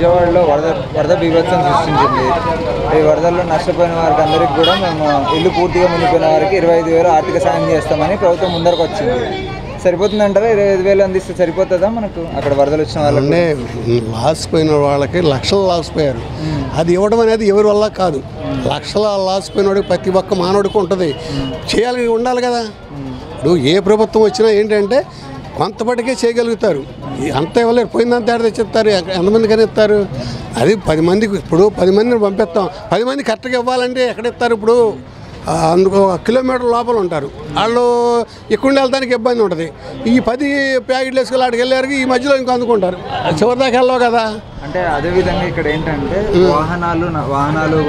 విజయవాడలో వరద బీభత్సం సృష్టించింది. ఈ వరదల్లో నష్టపోయిన వారికి అందరికీ కూడా మేము ఇల్లు పూర్తిగా మునిగిపోయిన వారికి 25,000 ఆర్థిక సాయం చేస్తామని ప్రభుత్వం ముందరకు వచ్చింది. సరిపోతుందంటారా? 25,000 అందిస్తే సరిపోతుందా మనకు? అక్కడ వరదలు వచ్చిన వాళ్ళకి లాస్ పోయిన వాళ్ళకి లక్షలు లాస్ పోయారు. అది ఇవ్వడం అనేది ఎవరి వల్ల కాదు. లక్షల లాస్ పోయినోడికి ప్రతి ఒక్క మానవుడికి ఉంటుంది, చేయాలి ఉండాలి కదా. ఇప్పుడు ఏ ప్రభుత్వం వచ్చినా ఏంటంటే కొంతపటికే చేయగలుగుతారు, అంత ఇవ్వలేరు. పోయిందంత ఏడ తెచ్చిస్తారు, ఎంతమందికైనా ఇస్తారు. అది 10 మందికి, ఇప్పుడు 10 మందిని పంపిస్తాం, 10 మంది కరెక్ట్గా ఇవ్వాలంటే ఎక్కడ ఇస్తారు? ఇప్పుడు అందుకు 1 కిలోమీటర్ లోపల ఉంటారు వాళ్ళు, ఎక్కువ వెళ్తానికి ఇబ్బంది ఉంటుంది. ఈ 10 ప్యాకెట్లు వేసుకెళ్ళి ఆడికి వెళ్ళారు, ఈ మధ్యలో ఇంకో అందుకుంటారు, చివరి దాకా వెళ్ళవు కదా. అంటే అదేవిధంగా ఇక్కడ ఏంటంటే వాహనాలు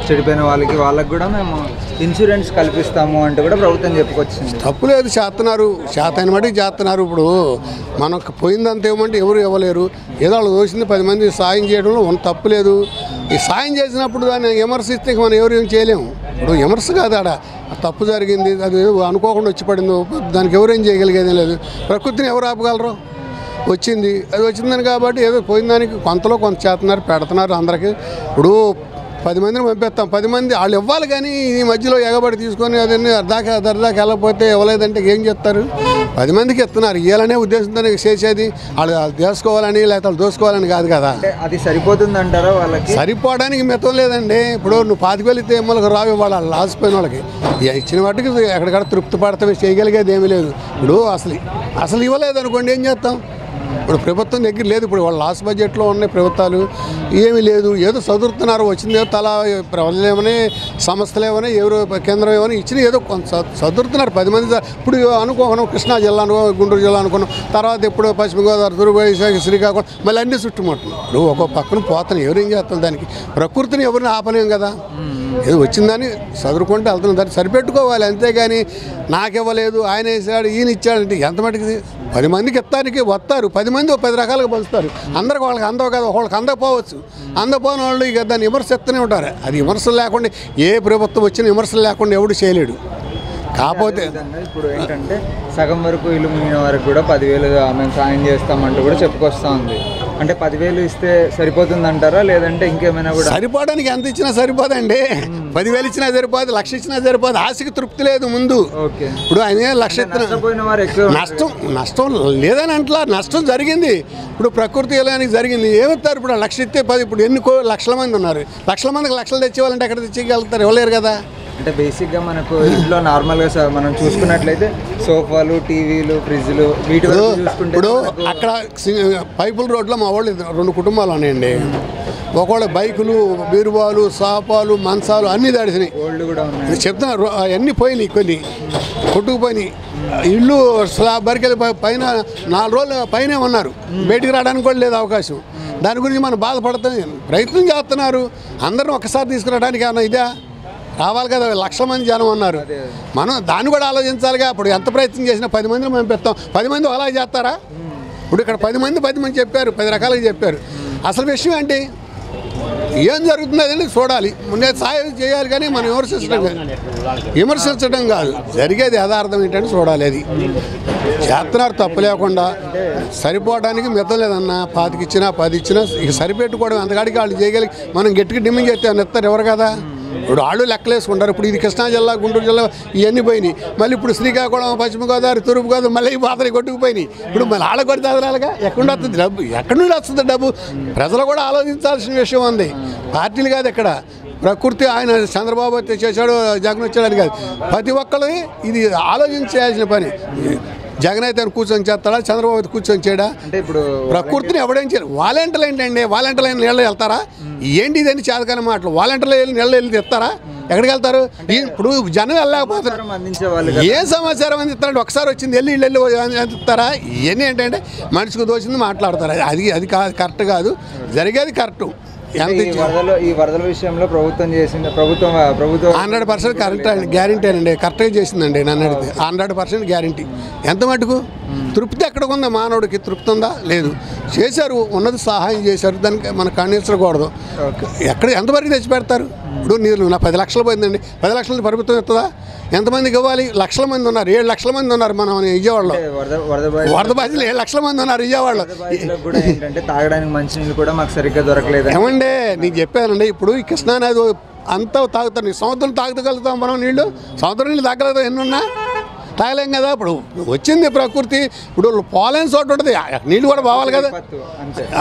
చెడిపోయిన వాళ్ళకి కూడా మేము ఇన్సూరెన్స్ కల్పిస్తాము అంటే కూడా ప్రభుత్వం చెప్పుకొచ్చింది. తప్పులేదు, చేస్తున్నారు, చేతైన మటుకు చేస్తున్నారు. ఇప్పుడు మనకు పోయిందంత ఇవ్వమంటే ఎవరు ఇవ్వలేరు. ఏదో వాళ్ళు దోసింది 10 మంది సాయం చేయడంలో తప్పులేదు. ఈ సాయం చేసినప్పుడు దాన్ని విమర్శిస్తే మనం ఎవరు ఏం చేయలేము. ఇప్పుడు విమర్శ కాదు, ఆడ తప్పు జరిగింది, అది అనుకోకుండా వచ్చి పడింది, దానికి ఎవరేం చేయగలిగేది లేదు. ప్రకృతిని ఎవరు ఆపగలరు? వచ్చింది, అది వచ్చిందని కాబట్టి ఏదో పోయిన దానికి కొంతలో కొంత చేస్తున్నారు, పెడుతున్నారు అందరికీ. ఇప్పుడు 10 మందిని పంపిస్తాం, 10 మంది వాళ్ళు ఇవ్వాలి, కానీ ఈ మధ్యలో ఎగబడి తీసుకొని అదన్నీ దరిదాకా వెళ్ళకపోతే ఇవ్వలేదంటే ఏం చెప్తారు? 10 మందికి ఇస్తున్నారు, ఇవ్వాలనే ఉద్దేశంతో చేసేది. వాళ్ళు దోసుకోవాలని లేకపోతే వాళ్ళు దోసుకోవాలని కాదు కదా. అది సరిపోతుంది అంటారా? వాళ్ళకి సరిపోవడానికి మితం లేదండి. ఇప్పుడు నువ్వు 25,000 ఇస్తే ఎమ్మలకు రావు, ఇవ్వాలి లాసిపోయిన వాళ్ళకి. ఇచ్చిన వాటికి ఎక్కడికక్కడ తృప్తి పడతామే, చేయగలిగేది ఏమీ లేదు. ఇప్పుడు అసలు ఇవ్వలేదు అనుకోండి, ఏం చేస్తాం? ఇప్పుడు ప్రభుత్వం దగ్గర లేదు. ఇప్పుడు వాళ్ళ లాస్ట్ బడ్జెట్లో ఉన్నాయి ప్రభుత్వాలు, ఏమీ లేదు. ఏదో చదువుతున్నారు, వచ్చింది తలా ప్రజలేమని సంస్థలేమని ఎవరు కేంద్రం ఏమని ఇచ్చిన ఏదో కొంత చదువుతున్నారు 10 మంది. ఇప్పుడు అనుకోకున్నాం కృష్ణా జిల్లా గుంటూరు జిల్లా అనుకున్నాం, తర్వాత ఇప్పుడు పశ్చిమ గోదావరి, తూర్పు శ్రీకాకుళం, మళ్ళీ అన్నీ చుట్టుముట్టున్నాం. ఇప్పుడు ఒక్కో పక్కన పోతాను, ఎవరేం చేస్తాం? దానికి ప్రకృతిని ఎవరిని ఆపలేం కదా. ఏదో వచ్చిందని చదువుకుంటే వెళ్తున్నాం, దాన్ని సరిపెట్టుకోవాలి, అంతేగాని నాకివ్వలేదు, ఆయన వేసాడు, ఈయన ఇచ్చాడంటే ఎంత మటుకు? 10 మందికి ఇస్తానికి వస్తారు, 10 మంది 10 రకాలుగా పంచుతారు. అందరికి వాళ్ళకి అందవు కదా, వాళ్ళకి అందకపోవచ్చు. అందపోని వాళ్ళు ఇక దాన్ని విమర్శిస్తూనే ఉంటారు. అది విమర్శలు లేకుండా, ఏ ప్రభుత్వం వచ్చినా విమర్శలు లేకుండా ఎవడు చేయలేడు. కాకపోతే ఇప్పుడు ఏంటంటే సగం వరకు ఇల్లు మునిగిన వారికి కూడా 10,000 మేము సాయం చేస్తామంటూ కూడా చెప్పుకొస్తా ఉంది. అంటే 10,000 ఇస్తే సరిపోతుంది అంటారా, లేదంటే ఇంకేమైనా కూడా? సరిపోవడానికి ఎంత ఇచ్చినా సరిపోదండి. 10,000 ఇచ్చినా సరిపోదు, 1,00,000 ఇచ్చినా సరిపోదు. ఆశకి తృప్తి లేదు ముందు. ఇప్పుడు ఆయన 1,00,000 నష్టం లేదని అంటలా, నష్టం జరిగింది. ఇప్పుడు ప్రకృతి ఇలానికి జరిగింది, ఏమిస్తారు? ఇప్పుడు 1,00,000 ఇస్తే 10, ఇప్పుడు ఎన్ని లక్షల మంది ఉన్నారు, లక్షల మందికి లక్షలు తెచ్చేవాళ్ళంటే ఎక్కడ తెచ్చేయగలుగుతారు? ఇవ్వలేరు కదా. అంటే బేసిక్గా మనకు ఇంట్లో నార్మల్గా మనం చూసుకున్నట్లయితే సోఫాలు, టీవీలు, ఫ్రిడ్జ్లు, వీటి ఇప్పుడు అక్కడ పైపుల రోడ్లో మా వాళ్ళు 2 కుటుంబాలు ఉన్నాయండి. ఒకవేళ బైకులు, బీరువాలు, సోఫాలు, మంచాలు అన్నీ దాడిసినాయి. చెప్తున్నారు అవన్నీ పోయినాయి, కొన్ని కొట్టుకుపోయినాయి. ఇల్లు స్లాబ్ బరికెళ్ళి పైన 4 రోజులు పైనే ఉన్నారు, బయటికి రావడానికి కూడా లేదు అవకాశం. దాని గురించి మనం బాధపడుతున్నాం, ప్రయత్నం చేస్తున్నారు. అందరం ఒకసారి తీసుకురావడానికి ఏమన్నా ఇదా? రావాలి కదా, 1,00,000 మంది జనం ఉన్నారు. మనం దాన్ని కూడా ఆలోచించాలిగా. ఇప్పుడు ఎంత ప్రయత్నం చేసినా 10 మందిని పంపిస్తాం, 10 మంది అలా చేస్తారా? ఇప్పుడు ఇక్కడ 10 మంది చెప్పారు, 10 రకాలుగా చెప్పారు. అసలు విషయం ఏంటి? ఏం జరుగుతుందని చూడాలి, ముందే సాయం చేయాలి, కానీ మనం విమర్శించడం కాదు, జరిగేది యథార్థం ఏంటంటే చూడాలి. అది చేస్తున్నారు తప్పు లేకుండా. సరిపోవడానికి మితం లేదన్నా, 5 ఇచ్చినా 10 ఇచ్చినా ఇక సరిపెట్టుకోవడం అంతకాడికి వాళ్ళు చేయగలిగి మనం గట్టిగా డిమాండ్ చేస్తే ఇస్తారు ఎవరు కదా. ఇప్పుడు వాళ్ళు లెక్కలేసుకుంటారు. ఇప్పుడు ఇది కృష్ణా జిల్లా, గుంటూరు జిల్లా ఇవన్నీ పోయినాయి. మళ్ళీ ఇప్పుడు శ్రీకాకుళం, పశ్చిమ గోదావరి, తూర్పు గోదావరి మళ్ళీ ఈ బాధలు కొట్టుకుపోయినాయి. ఇప్పుడు మళ్ళీ ఆడ కొట్టి తగలాలిగా. ఎక్కడి నుండి వస్తుంది డబ్బు? ఎక్కడి నుండి వస్తుంది డబ్బు? ప్రజలు కూడా ఆలోచించాల్సిన విషయం ఉంది. పార్టీలు కాదు ఇక్కడ, ప్రకృతి. ఆయన చంద్రబాబు అయితే చేశాడు, జగన్ వచ్చాడని కాదు, ప్రతి ఒక్కరిది ఇది ఆలోచించాల్సిన పని. జగన్ అయితే కూర్చొని చేస్తాడా, చంద్రబాబు అయితే కూర్చొని చేయడా? అంటే ఇప్పుడు ప్రకృతిని ఎవడేం చేయరు. వాలంటీర్లు ఏంటండి? వాలంటీర్లు నీళ్ళు వెళ్తారా? ఏంటి ఇదని చేతకాని మాటలు. వాలంటీర్లు నీళ్ళు వెళ్ళి తెస్తారా? ఎక్కడికి వెళ్తారు? ఇప్పుడు జనం వెళ్ళలేకపోతారు. ఏ సమాచారం అందిస్తారంటే ఒకసారి వచ్చింది వెళ్ళి అందిస్తారా? ఇవన్నీ ఏంటంటే మనిషికి దోచింది మాట్లాడతారు. అది కరెక్ట్ కాదు, జరిగేది కరెక్ట్. ఈ వరదల విషయంలో ప్రభుత్వం చేసింది, ప్రభుత్వం 100% కరెక్ట్ అండి, గ్యారంటీ అండి, కరెక్ట్గా చేసిందండి. నన్ను అడిగితే 100% గ్యారంటీ. ఎంత మటుకు తృప్తి ఎక్కడ ఉందా? మానవుడికి తృప్తి ఉందా? లేదు. చేశారు, ఉన్నది సహాయం చేశారు, దానికి మనం ఖండించకూడదు. ఎక్కడ ఎంతవరకు తెచ్చి పెడతారు? ఇప్పుడు నీళ్ళు నా 10 లక్షలు పోయిందండి, 10 లక్షలు ప్రభుత్వం ఇస్తుందా? ఎంతమందికి ఇవ్వాలి? లక్షల మంది ఉన్నారు, 7 లక్షల మంది ఉన్నారు మనం విజయవాడలో. వరద బాధితులు 7 లక్షల మంది ఉన్నారు విజయవాడలో. కూడా ఏంటంటే తాగడానికి మంచినీళ్ళు కూడా మాకు సరిగ్గా దొరకలేదు. ఏమండే నీకు చెప్పానండి, ఇప్పుడు ఈ కృష్ణానది అంతా తాగుతాను, సముద్రం తాగగలుగుతాం మనం నీళ్ళు? సముద్రం నీళ్ళు తాగలుగుతాం, ఎన్ని ఉన్నా తాగలేం కదా. ఇప్పుడు వచ్చింది ప్రకృతి, ఇప్పుడు పోలేని చోట ఉంటుంది, నీళ్ళు కూడా పోవాలి కదా,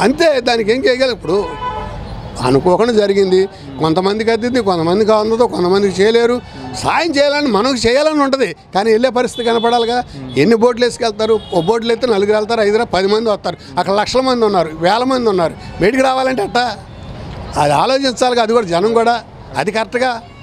అంతే. దానికి ఏం చేయగలరు? ఇప్పుడు అనుకోకుండా జరిగింది, కొంతమందికి అద్దింది, కొంతమందికి అందదు, కొంతమందికి చేయలేరు. సాయం చేయాలని మనకు చేయాలని ఉంటుంది, కానీ వెళ్ళే పరిస్థితి కనపడాలి కదా. ఎన్ని బోట్లు వేసుకెళ్తారు? ఒక బోట్లు అయితే 4 వెళ్తారు, 5 10 మంది వస్తారు, అక్కడ లక్షల మంది ఉన్నారు, వేల మంది ఉన్నారు. బయటికి రావాలంటే అట్టా అది ఆలోచించాలి, అది కూడా జనం కూడా అది కరెక్ట్గా